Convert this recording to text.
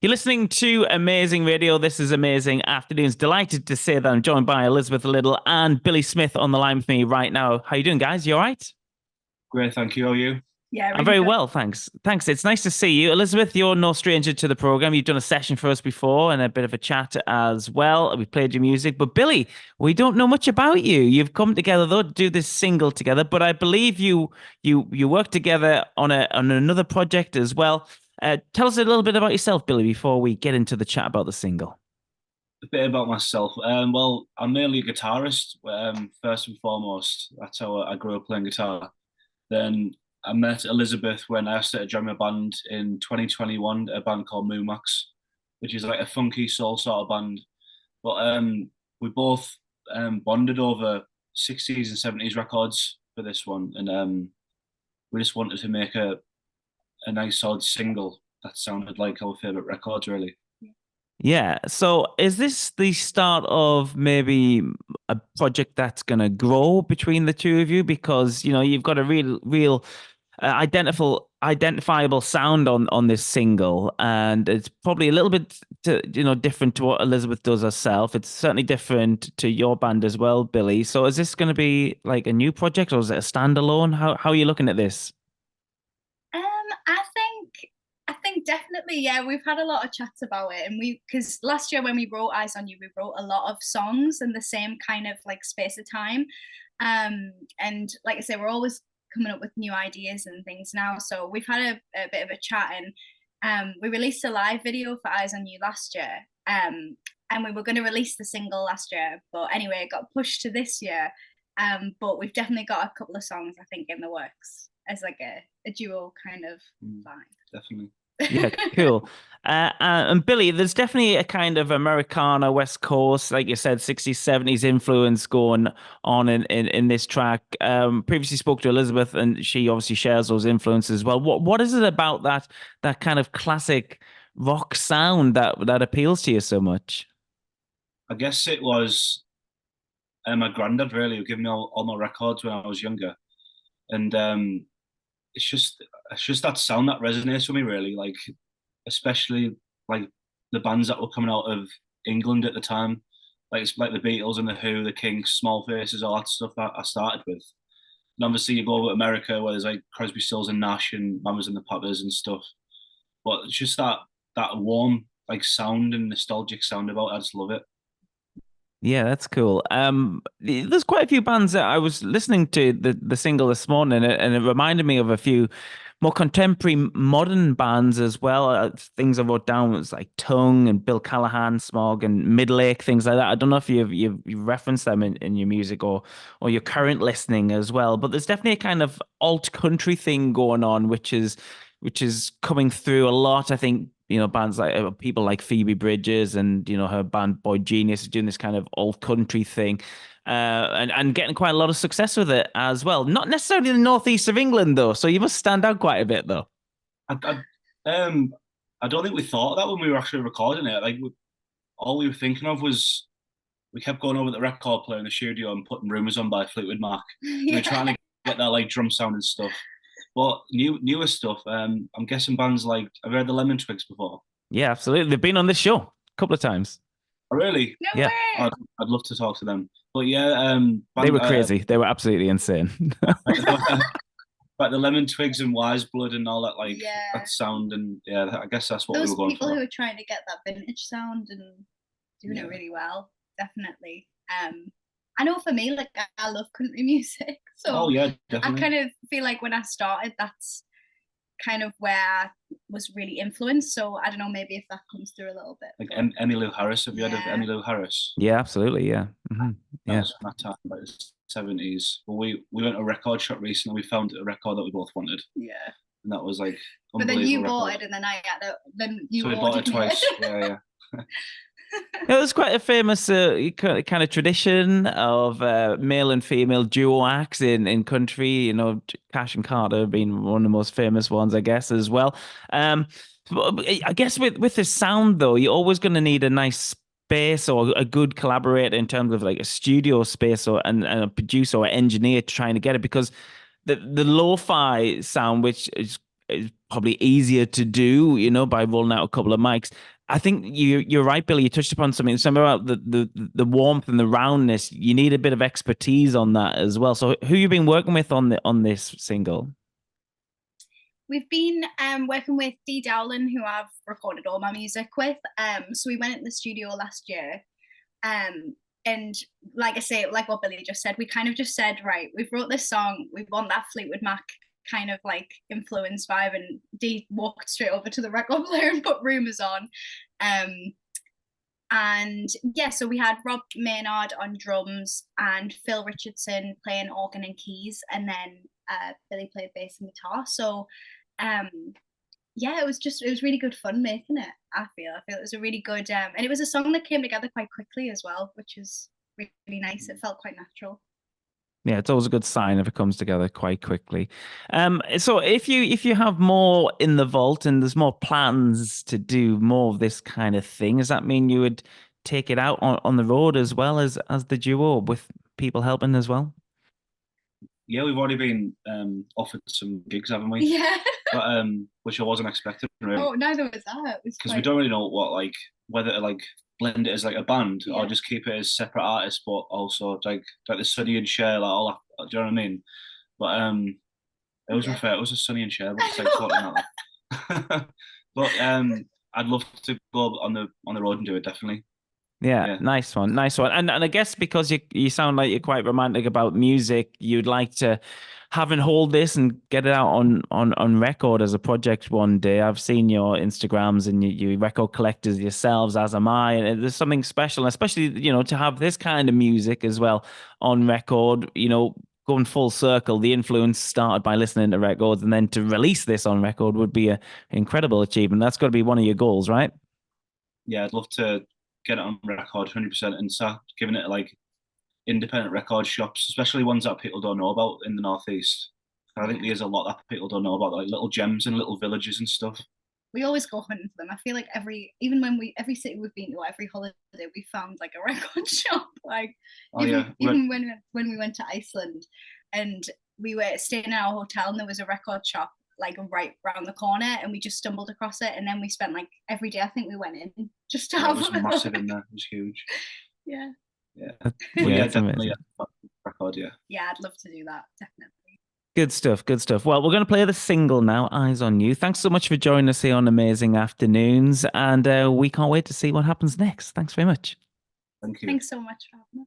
You're listening to Amazing Radio. This is Amazing Afternoons. Delighted to say that I'm joined by Elizabeth Liddle and Billy Smith on the line with me right now. How you doing, guys? You all right? Great, thank you. How are you? Yeah, I'm really very good. well, thanks. Thanks. It's nice to see you. Elizabeth, you're no stranger to the program. You've done a session for us before and a bit of a chat as well. We played your music. But Billy, we don't know much about you. You've come together though to do this single together, but I believe you work together on another project as well. Tell us a little bit about yourself, Billy, before we get into the chat about the single. A bit about myself. Well, I'm mainly a guitarist. First and foremost, that's how I grew up playing guitar. Then I met Elizabeth when I started joining a band in 2021, a band called Moomax, which is like a funky soul sort of band. But we both bonded over 60s and 70s records for this one, and we just wanted to make a nice solid single that sounded like our favorite records, really. Yeah. So is this the start of maybe a project that's going to grow between the two of you? Because, you've got a real identifiable sound on this single, and it's probably a little bit different to what Elizabeth does herself. It's certainly different to your band as well, Billy. So is this going to be like a new project, or is it a standalone? How are you looking at this? I think definitely, yeah, we've had a lot of chats about it, and because last year when we wrote Eyes on You, we wrote a lot of songs in the same kind of like space of time. And like I say, we're always coming up with new ideas and things now. So we've had a bit of a chat, and we released a live video for Eyes on You last year. And we were going to release the single last year, but anyway, it got pushed to this year. But we've definitely got a couple of songs, I think, in the works as like a dual kind of vibe. Definitely. Yeah, cool. And Billy, there's definitely a kind of Americana, West Coast, like you said, 60s, 70s influence going on in this track. Previously spoke to Elizabeth, and she obviously shares those influences as well. What is it about that kind of classic rock sound that appeals to you so much? I guess it was my granddad really who gave me all my records when I was younger, and it's just that sound that resonates with me really, like especially like the bands that were coming out of England at the time, like it's like the Beatles and the Who, the Kinks, Small Faces, all that stuff that I started with. And obviously you go over to America where there's like Crosby, Stills and Nash and Mamas and the Papas and stuff. But it's just that warm like sound and nostalgic sound about it. I just love it. Yeah, that's cool. There's quite a few bands that I was listening to the single this morning, and it reminded me of a few more contemporary modern bands as well. Things I wrote down was like Tongue and Bill Callahan, Smog and Midlake, things like that. I don't know if you've referenced them in your music or your current listening as well, but there's definitely a kind of alt country thing going on, which is coming through a lot. I think, bands like people like Phoebe Bridgers and, her band Boy Genius is doing this kind of old country thing, and getting quite a lot of success with it as well. Not necessarily in the northeast of England, though. So you must stand out quite a bit, though. I don't think we thought of that when we were actually recording it. Like all we were thinking of was we kept going over the record player in the studio and putting Rumours on by Fleetwood Mac. We were trying to get that like drum sound and stuff. But newer stuff, I'm guessing bands like, I've heard the Lemon Twigs before. Yeah, absolutely. They've been on this show a couple of times. Oh, really? No Yeah. way. I'd love to talk to them. But yeah, They were crazy. They were absolutely insane. like the Lemon Twigs and Wise Blood and all that, like Yeah. that sound, and yeah, I guess that's what we Those were going people for. who are trying to get that vintage sound and doing Yeah. it really well, definitely. I know for me, like I love country music, so Oh yeah, I definitely. kind of feel like when I started, that's kind of where I was really influenced. So I don't know, maybe if that comes through a little bit. Like But Emmylou Harris. Have you heard of yeah. Emmylou Harris? Yeah, absolutely. Yeah. That Yeah. was from that time, like the 70s. But we went to a record shop recently. We found a record that we both wanted, Yeah. and that was like But then you unbelievable bought record. it, and then I had it. Then you So we bought it ordered me twice. it. Yeah, yeah. Yeah, there's quite a famous kind of tradition of male and female duo acts in country. Cash and Carter being one of the most famous ones, I guess, as well. But I guess with the sound though, you're always going to need a nice space or a good collaborator in terms of like a studio space and a producer or engineer trying to get it, because the lo-fi sound, which is probably easier to do, by rolling out a couple of mics. I think you're right, Billy. You touched upon something about the warmth and the roundness. You need a bit of expertise on that as well. So who you been working with on this single? We've been working with Dee Dowling, who I've recorded all my music with. So we went in the studio last year. And like I say, like what Billy just said, we kind of just said, right, we've wrote this song, we want that Fleetwood Mac kind of like influence vibe, and Dee walked straight over to the record player and put Rumours on. And yeah, so we had Rob Maynard on drums and Phil Richardson playing organ and keys, and then Billy played bass and guitar. So yeah, it was really good fun making it. I feel it was a really good and it was a song that came together quite quickly as well, which is really nice. It felt quite natural. Yeah, it's always a good sign if it comes together quite quickly. So if you have more in the vault and there's more plans to do more of this kind of thing, does that mean you would take it out on the road as well as the duo with people helping as well? Yeah, we've already been offered some gigs, haven't we? Yeah. But which I wasn't expecting really. Oh, neither was that. Because we don't really know whether to blend it as like a band or just keep it as separate artists, but also like the Sonny and Cher, like all that. Do you know what I mean? But it was referred. It was a Sonny and Cher, but it's like totally not. But I'd love to go on the road and do it definitely. Yeah, nice one, nice one. And I guess because you sound like you're quite romantic about music, you'd like to have and hold this and get it out on record as a project one day. I've seen your Instagrams and you record collectors yourselves, as am I, and there's something special, especially to have this kind of music as well on record. Going full circle, the influence started by listening to records, and then to release this on record would be an incredible achievement. That's got to be one of your goals, right? Yeah, I'd love to get it on record 100% and start giving it like independent record shops, especially ones that people don't know about in the Northeast. I think there's a lot that people don't know about, like little gems and little villages and stuff. We always go hunting for them. I feel like every city we've been to, every holiday we found like a record shop. Like even when we went to Iceland and we were staying in our hotel and there was a record shop like right around the corner, and we just stumbled across it, and then we spent like every day, I think we went in just to have it was massive in there. It was huge. Yeah. Yeah, definitely record. Yeah, I'd love to do that, definitely. Good stuff, good stuff. Well, we're going to play the single now, Eyes on You. Thanks so much for joining us here on Amazing Afternoons, and we can't wait to see what happens next. Thanks very much. Thank you. Thanks so much for having us.